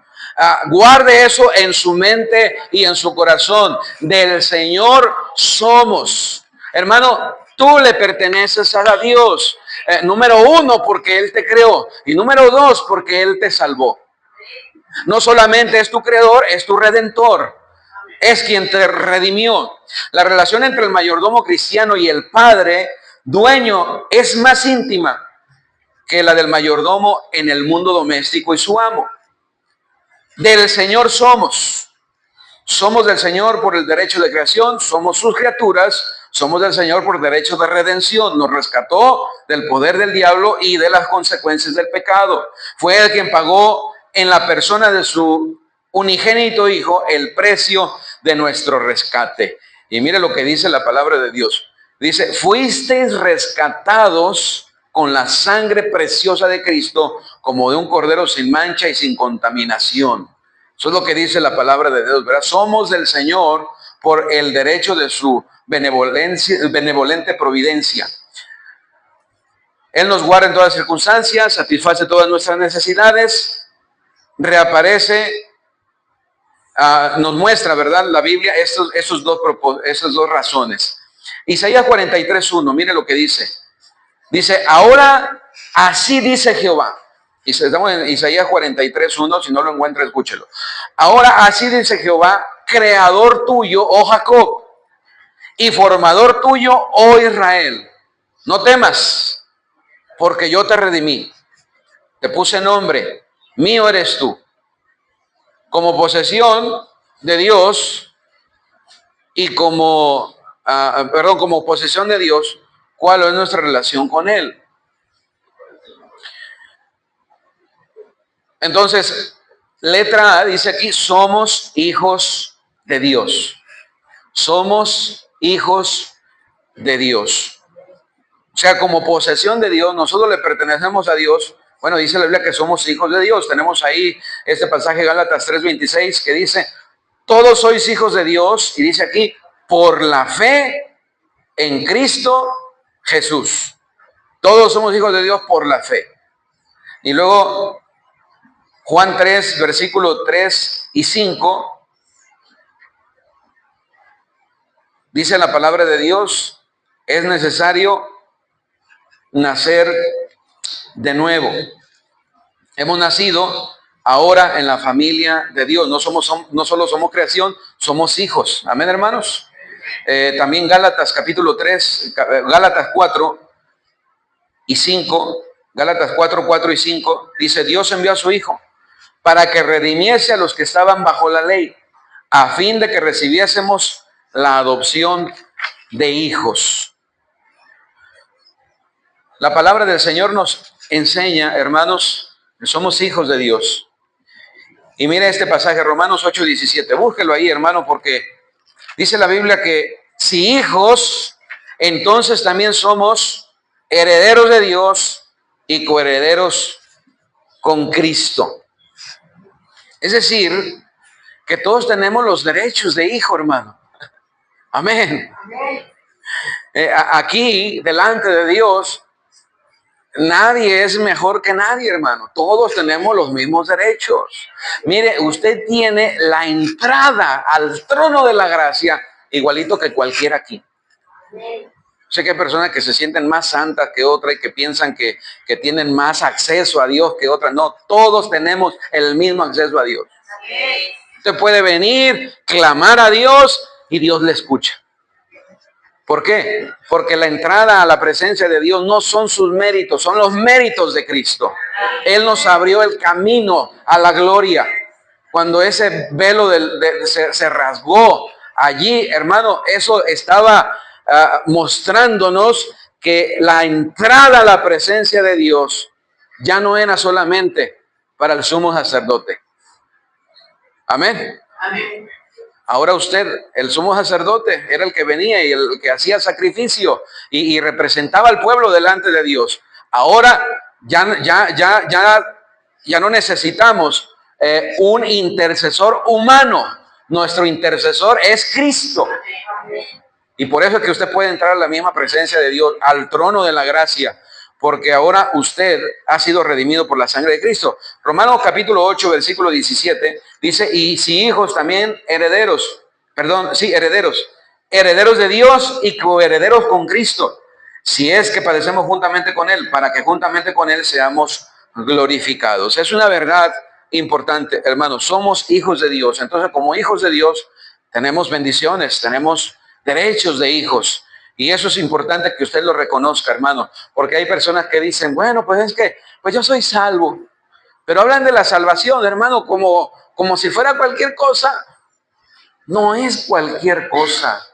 Guarde eso en su mente y en su corazón. Del Señor somos. Hermano, tú le perteneces a Dios. Número 1, porque Él te creó. Y número 2, porque Él te salvó. No solamente es tu creador, es tu redentor. Es quien te redimió. La relación entre el mayordomo cristiano y el padre dueño es más íntima que la del mayordomo en el mundo doméstico y su amo. Del Señor somos. Somos del Señor por el derecho de creación, somos sus criaturas, somos del Señor por derecho de redención. Nos rescató del poder del diablo y de las consecuencias del pecado. Fue Él quien pagó en la persona de su unigénito Hijo el precio de nuestro rescate. Y mire lo que dice la palabra de Dios. Dice, fuisteis rescatados con la sangre preciosa de Cristo, como de un cordero sin mancha y sin contaminación. Eso es lo que dice la palabra de Dios, ¿verdad? Somos del Señor por el derecho de su benevolente providencia. Él nos guarda en todas circunstancias, satisface todas nuestras necesidades, reaparece, nos muestra, ¿verdad? La Biblia, esas dos razones. Isaías 43:1, mire lo que dice. Dice, ahora así dice Jehová. Y estamos en Isaías 43:1, si no lo encuentra, escúchelo. Ahora así dice Jehová, creador tuyo, oh Jacob, y formador tuyo, oh Israel. No temas, porque yo te redimí. Te puse nombre, mío eres tú. Como posesión de Dios y como posesión de Dios, ¿cuál es nuestra relación con Él? Entonces, letra A dice aquí, somos hijos de Dios. Somos hijos de Dios. O sea, como posesión de Dios, nosotros le pertenecemos a Dios. Bueno, dice la Biblia que somos hijos de Dios. Tenemos ahí este pasaje de Gálatas 3:26 que dice, todos sois hijos de Dios, y dice aquí, por la fe en Cristo Jesús. Todos somos hijos de Dios por la fe. Y luego, Juan 3, versículo 3 y 5, dice la palabra de Dios, es necesario nacer de nuevo. Hemos nacido ahora en la familia de Dios. No solo somos creación, somos hijos. Amén, hermanos. También Gálatas capítulo 3, Gálatas 4 y 5, Gálatas 4 y 5, dice, Dios envió a su Hijo para que redimiese a los que estaban bajo la ley, a fin de que recibiésemos la adopción de hijos. La palabra del Señor nos enseña, hermanos, que somos hijos de Dios. Y mire este pasaje, Romanos 8:17. Búsquelo ahí, hermano, porque dice la Biblia que si hijos, entonces también somos herederos de Dios y coherederos con Cristo. Es decir, que todos tenemos los derechos de hijo, hermano. Amén. Aquí, delante de Dios, nadie es mejor que nadie, hermano. Todos tenemos los mismos derechos. Mire, usted tiene la entrada al trono de la gracia igualito que cualquiera aquí. Sé que hay personas que se sienten más santas que otras y que piensan que tienen más acceso a Dios que otras. No, todos tenemos el mismo acceso a Dios. Usted puede venir, clamar a Dios y Dios le escucha. ¿Por qué? Porque la entrada a la presencia de Dios no son sus méritos, son los méritos de Cristo. Él nos abrió el camino a la gloria. Cuando ese velo se rasgó allí, hermano, eso estaba mostrándonos que la entrada a la presencia de Dios ya no era solamente para el sumo sacerdote. Amén. Amén. Ahora usted, el sumo sacerdote, era el que venía y el que hacía sacrificio y representaba al pueblo delante de Dios. Ahora ya no necesitamos un intercesor humano. Nuestro intercesor es Cristo. Y por eso es que usted puede entrar a la misma presencia de Dios, al trono de la gracia, porque ahora usted ha sido redimido por la sangre de Cristo. Romanos capítulo 8, versículo 17, dice, y si hijos también herederos, herederos de Dios y coherederos con Cristo, si es que padecemos juntamente con Él, para que juntamente con Él seamos glorificados. Es una verdad importante, hermanos, somos hijos de Dios. Entonces, como hijos de Dios, tenemos bendiciones, tenemos derechos de hijos. Y eso es importante que usted lo reconozca, hermano, porque hay personas que dicen, bueno, pues es que, pues yo soy salvo, pero hablan de la salvación, hermano, como si fuera cualquier cosa. No es cualquier cosa.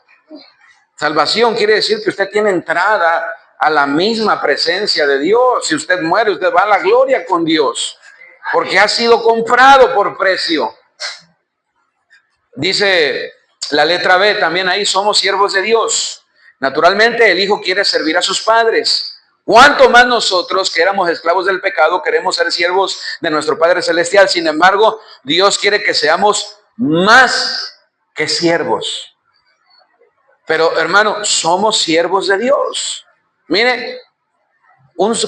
Salvación quiere decir que usted tiene entrada a la misma presencia de Dios. Si usted muere, usted va a la gloria con Dios, porque ha sido comprado por precio. Dice la letra B también ahí, somos siervos de Dios. Naturalmente, el Hijo quiere servir a sus padres. ¿Cuánto más nosotros, que éramos esclavos del pecado, queremos ser siervos de nuestro Padre Celestial? Sin embargo, Dios quiere que seamos más que siervos. Pero, hermano, somos siervos de Dios. Mire,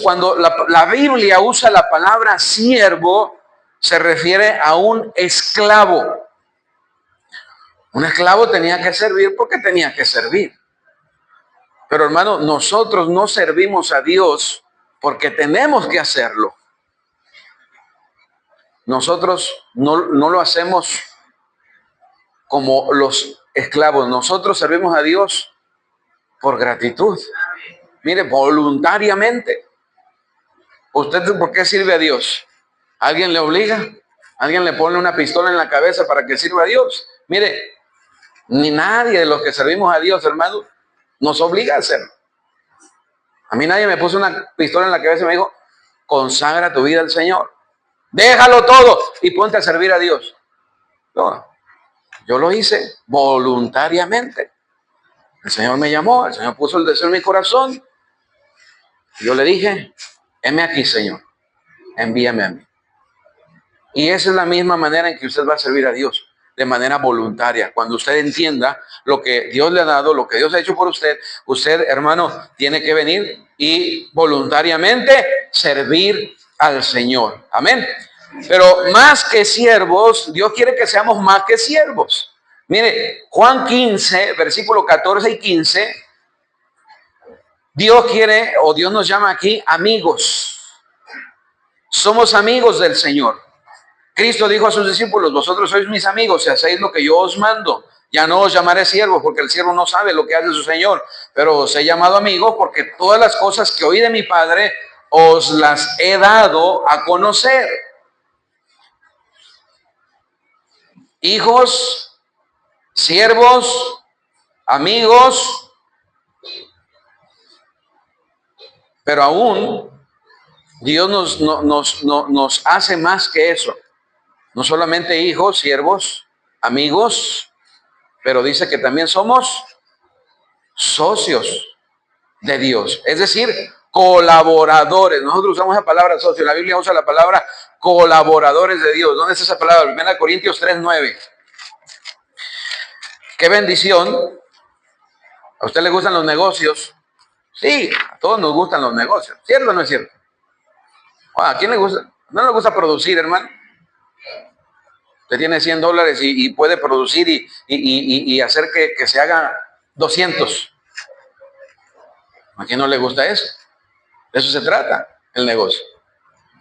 cuando la Biblia usa la palabra siervo, se refiere a un esclavo. Un esclavo tenía que servir porque tenía que servir. Pero hermano, nosotros no servimos a Dios porque tenemos que hacerlo. Nosotros no lo hacemos como los esclavos. Nosotros servimos a Dios por gratitud. Mire, voluntariamente. ¿Usted por qué sirve a Dios? ¿Alguien le obliga? ¿Alguien le pone una pistola en la cabeza para que sirva a Dios? Mire, ni nadie de los que servimos a Dios, hermano, nos obliga a hacerlo. A mí nadie me puso una pistola en la cabeza y me dijo, consagra tu vida al Señor. Déjalo todo y ponte a servir a Dios. No, yo lo hice voluntariamente. El Señor me llamó, el Señor puso el deseo en mi corazón. Yo le dije, heme aquí, Señor, envíame a mí. Y esa es la misma manera en que usted va a servir a Dios, de manera voluntaria. Cuando usted entienda lo que Dios le ha dado, lo que Dios ha hecho por usted, usted, hermano, tiene que venir y voluntariamente servir al Señor. Amén. Pero más que siervos, Dios quiere que seamos más que siervos. Mire, Juan 15, versículo 14 y 15, Dios quiere, o Dios nos llama aquí, amigos. Somos amigos del Señor. Cristo dijo a sus discípulos, vosotros sois mis amigos si hacéis lo que yo os mando. Ya no os llamaré siervos porque el siervo no sabe lo que hace su Señor, pero os he llamado amigos porque todas las cosas que oí de mi Padre os las he dado a conocer. Hijos, siervos, amigos, pero aún Dios nos hace más que eso. No solamente hijos, siervos, amigos, pero dice que también somos socios de Dios. Es decir, colaboradores. Nosotros usamos la palabra socio. La Biblia usa la palabra colaboradores de Dios. ¿Dónde está esa palabra? 1 Corintios 3:9. Qué bendición. ¿A usted le gustan los negocios? Sí, a todos nos gustan los negocios. ¿Cierto o no es cierto? ¿A quién le gusta? ¿No le gusta producir, hermano? Usted tiene $100 y puede producir y hacer que se haga 200. ¿A quién no le gusta eso? De eso se trata el negocio.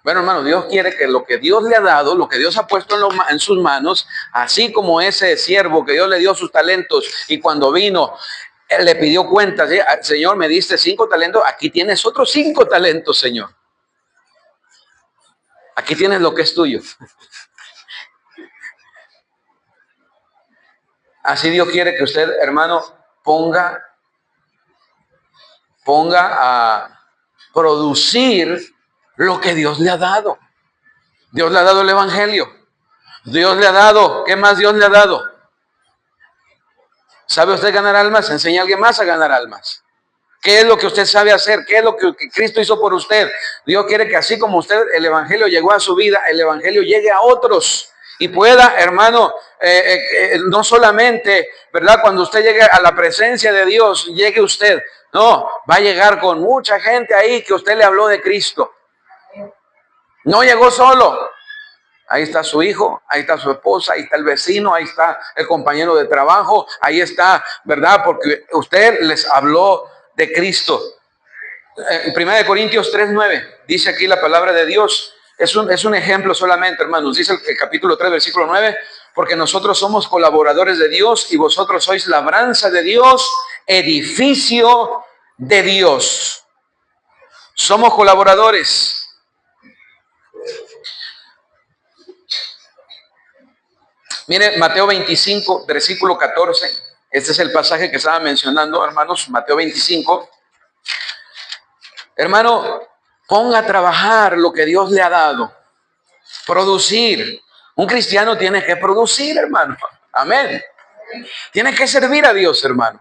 Bueno, hermano, Dios quiere que lo que Dios le ha dado, lo que Dios ha puesto en sus manos, así como ese siervo que Dios le dio sus talentos y cuando vino, él le pidió cuentas, ¿sí? Señor, me diste 5 talentos, aquí tienes otros 5 talentos, Señor. Aquí tienes lo que es tuyo. Así Dios quiere que usted, hermano, ponga a producir lo que Dios le ha dado. Dios le ha dado el evangelio. Dios le ha dado, ¿qué más Dios le ha dado? ¿Sabe usted ganar almas? Enseña a alguien más a ganar almas. ¿Qué es lo que usted sabe hacer? ¿Qué es lo que Cristo hizo por usted? Dios quiere que así como usted, el evangelio llegó a su vida, el evangelio llegue a otros. Y pueda, hermano, no solamente, ¿verdad? Cuando usted llegue a la presencia de Dios, llegue usted. No, va a llegar con mucha gente ahí que usted le habló de Cristo. No llegó solo. Ahí está su hijo, ahí está su esposa, ahí está el vecino, ahí está el compañero de trabajo, ahí está, ¿verdad? Porque usted les habló de Cristo. En 1 Corintios 3:9 dice aquí la palabra de Dios. Es un ejemplo solamente, hermanos. Dice el capítulo 3, versículo 9, porque nosotros somos colaboradores de Dios y vosotros sois labranza de Dios, edificio de Dios. Somos colaboradores. Mire, Mateo 25, versículo 14. Este es el pasaje que estaba mencionando, hermanos. Mateo 25. Hermano, ponga a trabajar lo que Dios le ha dado. Producir. Un cristiano tiene que producir, hermano. Amén. Tiene que servir a Dios, hermano.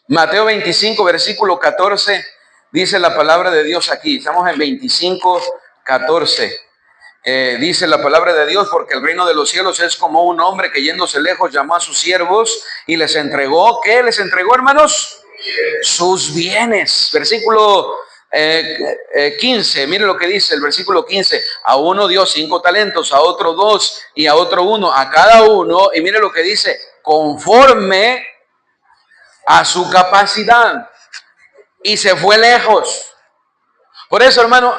Mateo 25, versículo 14, dice la palabra de Dios aquí. Estamos en 25, 14. Dice la palabra de Dios, porque el reino de los cielos es como un hombre que yéndose lejos llamó a sus siervos y les entregó. ¿Qué les entregó, hermanos? Sus bienes. Versículo 15, mire lo que dice el versículo 15. A uno dio 5 talentos, a otro 2 y a otro 1, a cada uno. Y mire lo que dice, conforme a su capacidad y se fue lejos. Por eso, hermano,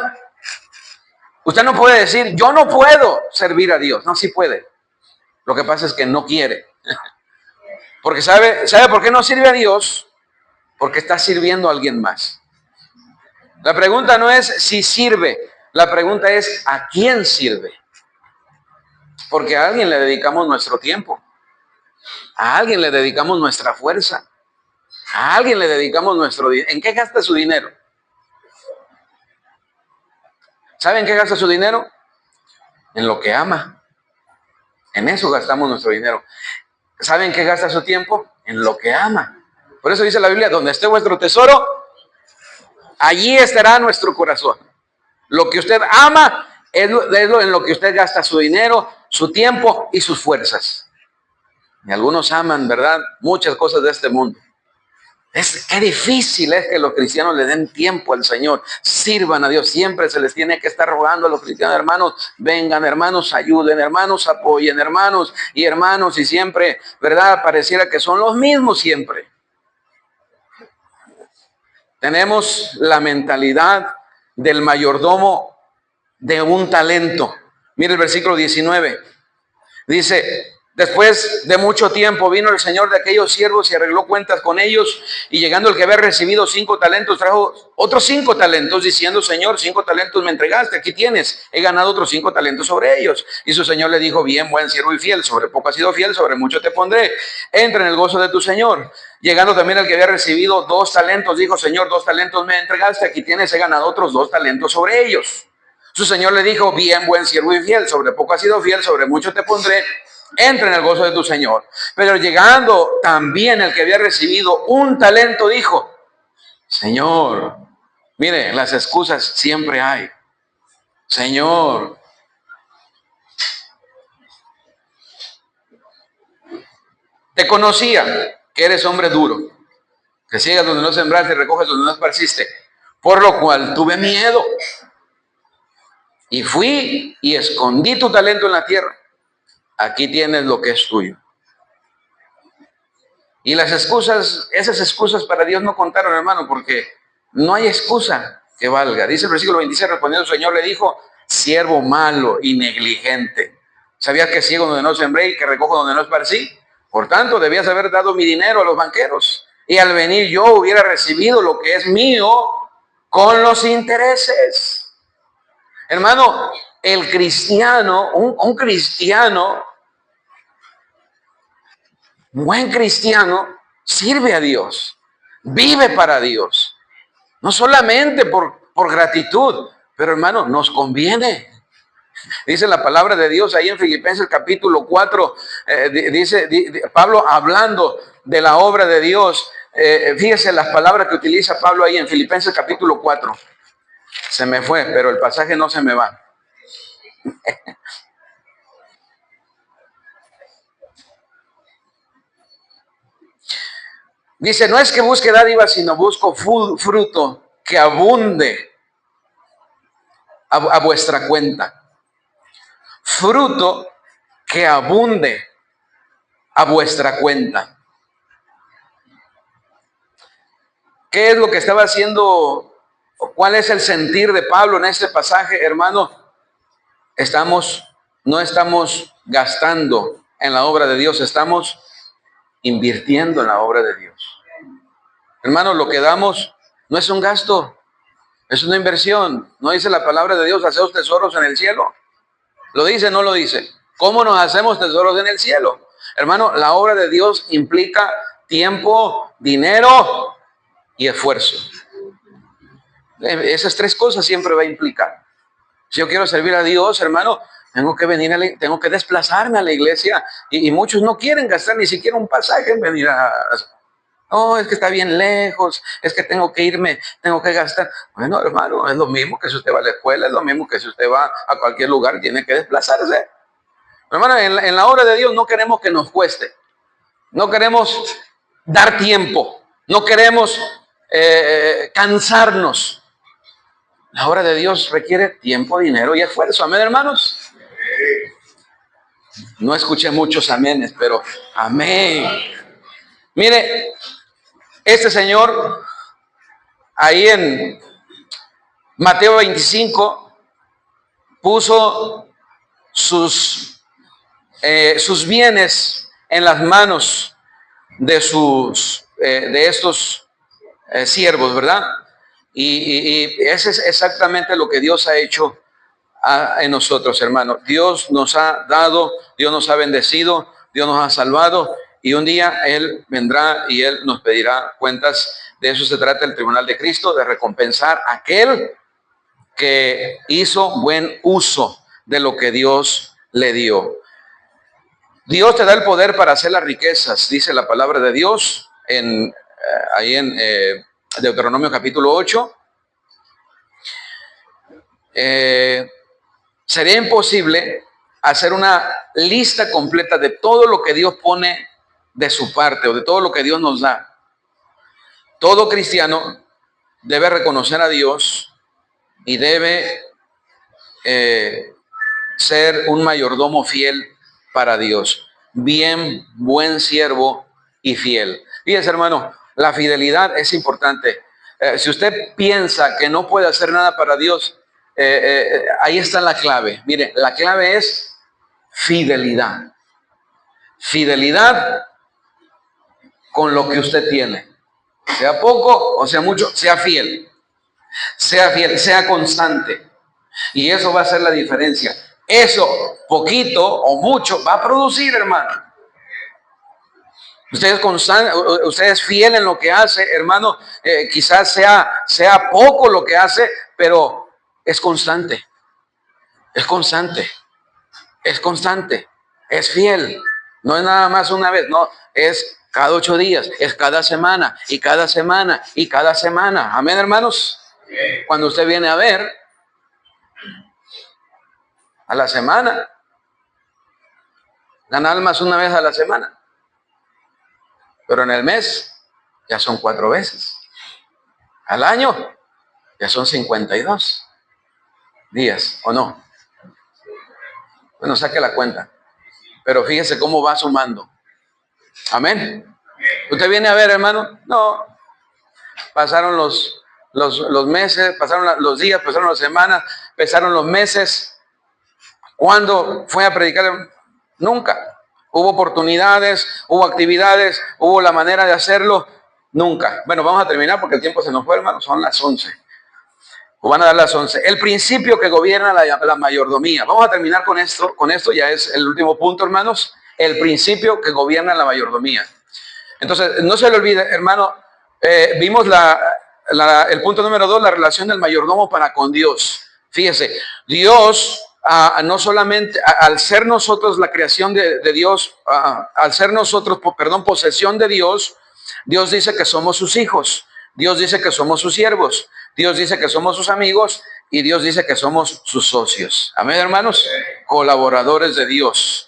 usted no puede decir, yo no puedo servir a Dios. No, sí puede. Lo que pasa es que no quiere. Porque ¿sabe por qué no sirve a Dios? Porque está sirviendo a alguien más. La pregunta no es si sirve, la pregunta es ¿a quién sirve? Porque a alguien le dedicamos nuestro tiempo, a alguien le dedicamos nuestra fuerza, a alguien le dedicamos nuestro dinero. ¿En qué gasta su dinero? ¿Saben qué gasta su dinero? En lo que ama. En eso gastamos nuestro dinero. ¿Saben qué gasta su tiempo? En lo que ama. Por eso dice la Biblia, donde esté vuestro tesoro, allí estará nuestro corazón. Lo que usted ama es en lo que usted gasta su dinero, su tiempo y sus fuerzas. Y algunos aman, ¿verdad?, muchas cosas de este mundo. Qué difícil es que los cristianos le den tiempo al Señor, sirvan a Dios. Siempre se les tiene que estar rogando a los cristianos, hermanos, vengan, hermanos, ayuden, hermanos, apoyen, hermanos, y siempre, ¿verdad?, pareciera que son los mismos siempre. Tenemos la mentalidad del mayordomo de un talento. Mire el versículo 19. Dice, después de mucho tiempo vino el señor de aquellos siervos y arregló cuentas con ellos, y llegando el que había recibido 5 talentos, trajo otros 5 talentos, diciendo, Señor, 5 talentos me entregaste, aquí tienes, he ganado otros 5 talentos sobre ellos. Y su señor le dijo, bien, buen siervo y fiel, sobre poco has sido fiel, sobre mucho te pondré, entra en el gozo de tu señor. Llegando también el que había recibido 2 talentos, dijo, Señor, 2 talentos me entregaste, aquí tienes, he ganado otros 2 talentos sobre ellos. Su señor le dijo, bien, buen siervo y fiel, sobre poco has sido fiel, sobre mucho te pondré, entra en el gozo de tu señor. Pero llegando también el que había recibido 1 talento, dijo, Señor, mire, las excusas siempre hay. Señor, te conocía que eres hombre duro, que ciegas donde no sembraste y recoges donde no esparciste, por lo cual tuve miedo y fui y escondí tu talento en la tierra. Aquí tienes lo que es tuyo. Y las excusas, esas excusas para Dios no contaron, hermano, porque no hay excusa que valga. Dice el versículo 26, respondiendo el Señor le dijo, siervo malo y negligente. ¿Sabías que ciego donde no sembré y que recojo donde no esparcí? Por tanto, debías haber dado mi dinero a los banqueros, y al venir yo hubiera recibido lo que es mío con los intereses. Hermano, el cristiano, un cristiano, un buen cristiano, sirve a Dios, vive para Dios, no solamente por gratitud, pero hermano, nos conviene. Dice la palabra de Dios ahí en Filipenses capítulo 4, dice Pablo hablando de la obra de Dios. Fíjese las palabras que utiliza Pablo ahí en Filipenses capítulo 4. Se me fue, pero el pasaje no se me va. Dice, no es que busque dádivas, sino busco fruto que abunde a vuestra cuenta. Fruto que abunde a vuestra cuenta. ¿Qué es lo que estaba haciendo? ¿Cuál es el sentir de Pablo en este pasaje, hermano? No estamos gastando en la obra de Dios, estamos invirtiendo en la obra de Dios. Hermano, lo que damos no es un gasto, es una inversión. ¿No dice la palabra de Dios, haceos tesoros en el cielo? ¿Lo dice? ¿No lo dice? ¿Cómo nos hacemos tesoros en el cielo? Hermano, la obra de Dios implica tiempo, dinero y esfuerzo. Esas 3 cosas siempre va a implicar. Si yo quiero servir a Dios, hermano, tengo que tengo que desplazarme a la iglesia, y muchos no quieren gastar ni siquiera un pasaje en venir no, es que está bien lejos, es que tengo que irme, tengo que gastar. Bueno, hermano, es lo mismo que si usted va a la escuela, es lo mismo que si usted va a cualquier lugar, tiene que desplazarse. Hermano, en la obra de Dios no queremos que nos cueste, no queremos dar tiempo, no queremos cansarnos. La obra de Dios requiere tiempo, dinero y esfuerzo. Amén, hermanos. No escuché muchos amenes, pero amén. Mire, Este señor, ahí en Mateo 25, puso sus bienes en las manos de estos siervos, ¿verdad? Y ese es exactamente lo que Dios ha hecho en nosotros, hermanos. Dios nos ha dado, Dios nos ha bendecido, Dios nos ha salvado, y un día Él vendrá y Él nos pedirá cuentas. De eso se trata el tribunal de Cristo, de recompensar a aquel que hizo buen uso de lo que Dios le dio. Dios te da el poder para hacer las riquezas, dice la palabra de Dios ahí en Deuteronomio capítulo 8. Sería imposible hacer una lista completa de todo lo que Dios pone de su parte o de todo lo que Dios nos da. Todo cristiano debe reconocer a Dios y debe ser un mayordomo fiel para Dios. Bien, buen siervo y fiel. Fíjese, hermano, la fidelidad es importante. Si usted piensa que no puede hacer nada para Dios, ahí está la clave. Mire, la clave es fidelidad. Fidelidad con lo que usted tiene. Sea poco o sea mucho, sea fiel. Sea fiel, sea constante. Y eso va a hacer la diferencia. Eso, poquito o mucho, va a producir, hermano. Usted es constante, usted es fiel en lo que hace, hermano. Quizás sea poco lo que hace, pero es constante. Es constante. Es constante. Es fiel. No es nada más una vez, no. Es cada 8 días, es cada semana, y cada semana, y cada semana. Amén, hermanos. Cuando usted viene a ver, a la semana, gana almas una vez a la semana. Pero en el mes ya son 4 veces. Al año ya son 52 días, ¿o no? Bueno, saque la cuenta. Pero fíjese cómo va sumando. Amén. ¿Usted viene a ver, hermano? No. Pasaron los meses, pasaron los días, pasaron las semanas, pasaron los meses. ¿Cuándo fue a predicar? Nunca. Hubo oportunidades, hubo actividades, hubo la manera de hacerlo. Nunca. Bueno, vamos a terminar porque el tiempo se nos fue, hermano. Son las 11. O van a dar las 11. El principio que gobierna la mayordomía. Vamos a terminar con esto. Con esto ya es el último punto, hermanos. El principio que gobierna la mayordomía. Entonces, no se le olvide, hermano. Vimos el punto número 2, la relación del mayordomo para con Dios. Fíjese, Dios... no solamente al ser nosotros la creación de Dios, al ser nosotros, posesión de Dios, Dios dice que somos sus hijos, Dios dice que somos sus siervos, Dios dice que somos sus amigos y Dios dice que somos sus socios. Amén, hermanos, colaboradores de Dios.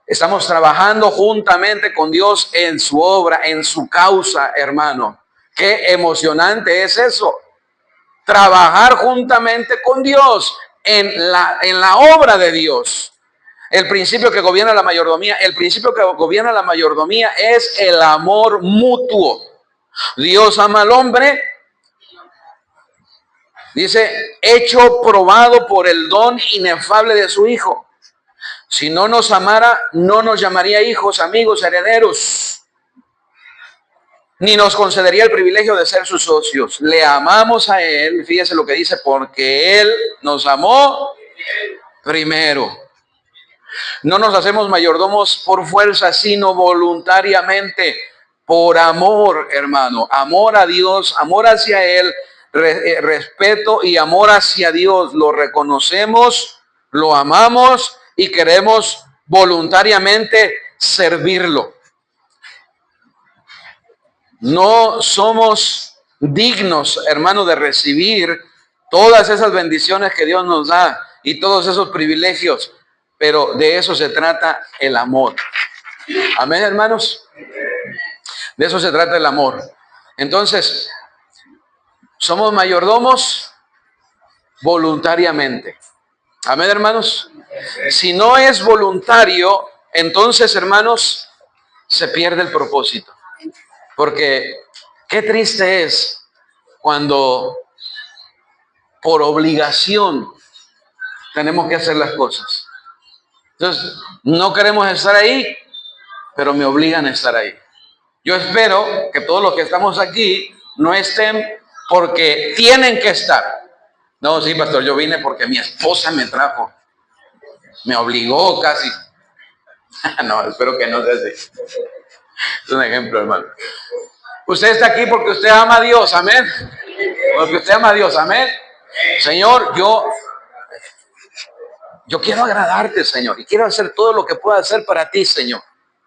Estamos trabajando juntamente con Dios en su obra, en su causa, hermano. Qué emocionante es eso. Trabajar juntamente con Dios en la obra de Dios. El principio que gobierna la mayordomía, es el amor mutuo. Dios ama al hombre, dice, hecho probado por el don inefable de su Hijo. Si no nos amara, no nos llamaría hijos, amigos, herederos, ni nos concedería el privilegio de ser sus socios. Le amamos a Él, fíjese lo que dice, porque Él nos amó primero. No nos hacemos mayordomos por fuerza, sino voluntariamente, por amor, hermano. Amor a Dios, amor hacia Él, respeto y amor hacia Dios. Lo reconocemos, lo amamos y queremos voluntariamente servirlo. No somos dignos, hermano, de recibir todas esas bendiciones que Dios nos da y todos esos privilegios, pero de eso se trata el amor. Amén, hermanos. De eso se trata el amor. Entonces, somos mayordomos voluntariamente. Amén, hermanos. Si no es voluntario, entonces, hermanos, se pierde el propósito. Porque Qué triste es cuando por obligación tenemos que hacer las cosas. Entonces, no queremos estar ahí, pero me obligan a estar ahí. Yo espero que todos los que estamos aquí no estén porque tienen que estar. No, sí, pastor, yo vine porque mi esposa me trajo. Me obligó casi. No, espero que no sea así. Es un ejemplo, hermano. Usted está aquí porque usted ama a Dios, amén. Porque usted ama a Dios, amén. Señor, yo quiero agradarte, Señor, y quiero hacer todo lo que pueda hacer para ti, Señor.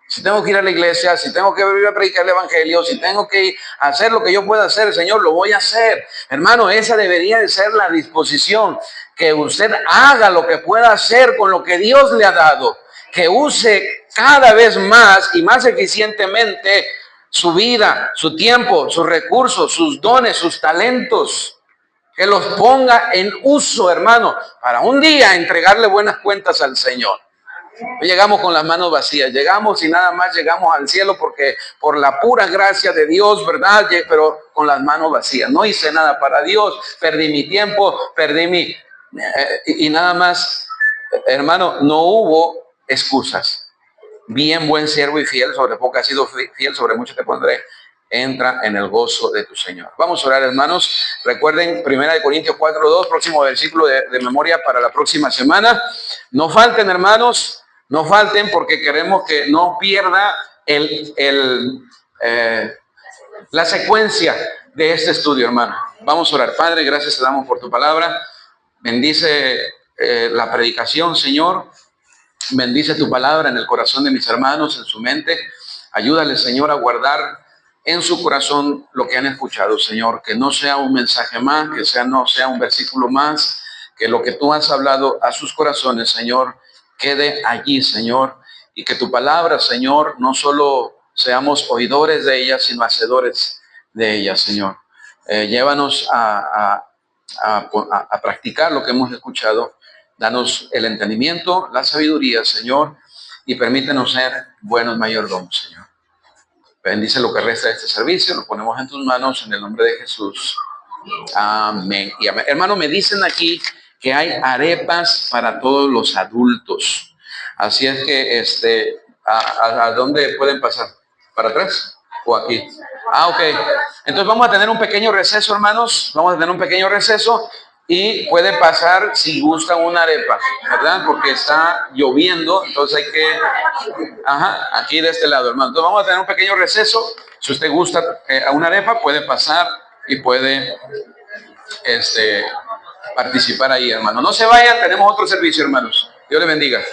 Si tengo que ir a la iglesia, si tengo que ir a predicar el evangelio, si tengo que ir a hacer lo que yo pueda hacer, Señor, lo voy a hacer. Hermano, esa debería de ser la disposición, que usted haga lo que pueda hacer con lo que Dios le ha dado, que use cada vez más y más eficientemente su vida, su tiempo, sus recursos, sus dones, sus talentos. Que los ponga en uso, hermano, para un día entregarle buenas cuentas al Señor. No llegamos con las manos vacías, llegamos y nada más llegamos al cielo porque por la pura gracia de Dios, ¿verdad? Pero con las manos vacías. No hice nada para Dios, perdí mi tiempo, y nada más, hermano, no hubo excusas. Bien, buen siervo y fiel, sobre poco has sido fiel, sobre mucho te pondré. Entra en el gozo de tu Señor. Vamos a orar, hermanos. Recuerden 1 Corintios 4:2, próximo versículo de memoria para la próxima semana. No falten, hermanos, no falten, porque queremos que no pierda la secuencia de este estudio, hermano. Vamos a orar. Padre, gracias te damos por tu palabra. Bendice la predicación, Señor. Bendice tu palabra en el corazón de mis hermanos, en su mente. Ayúdale, Señor, a guardar en su corazón lo que han escuchado, Señor. Que no sea un mensaje más, no sea un versículo más, que lo que tú has hablado a sus corazones, Señor, quede allí, Señor. Y que tu palabra, Señor, no solo seamos oidores de ella, sino hacedores de ella, Señor. Llévanos a practicar lo que hemos escuchado. Danos el entendimiento, la sabiduría, Señor, y permítenos ser buenos mayordomos, Señor. Bendice lo que resta de este servicio, lo ponemos en tus manos en el nombre de Jesús. Amén y amén. Hermano, me dicen aquí que hay arepas para todos los adultos. Así es que, ¿a dónde pueden pasar? ¿Para atrás o aquí? Ok. Entonces vamos a tener un pequeño receso, hermanos. Vamos a tener un pequeño receso. Y puede pasar si gustan una arepa, ¿verdad? Porque está lloviendo, entonces hay que... aquí de este lado, hermano. Entonces vamos a tener un pequeño receso. Si usted gusta una arepa, puede pasar y puede participar ahí, hermano. No se vayan, tenemos otro servicio, hermanos. Dios les bendiga.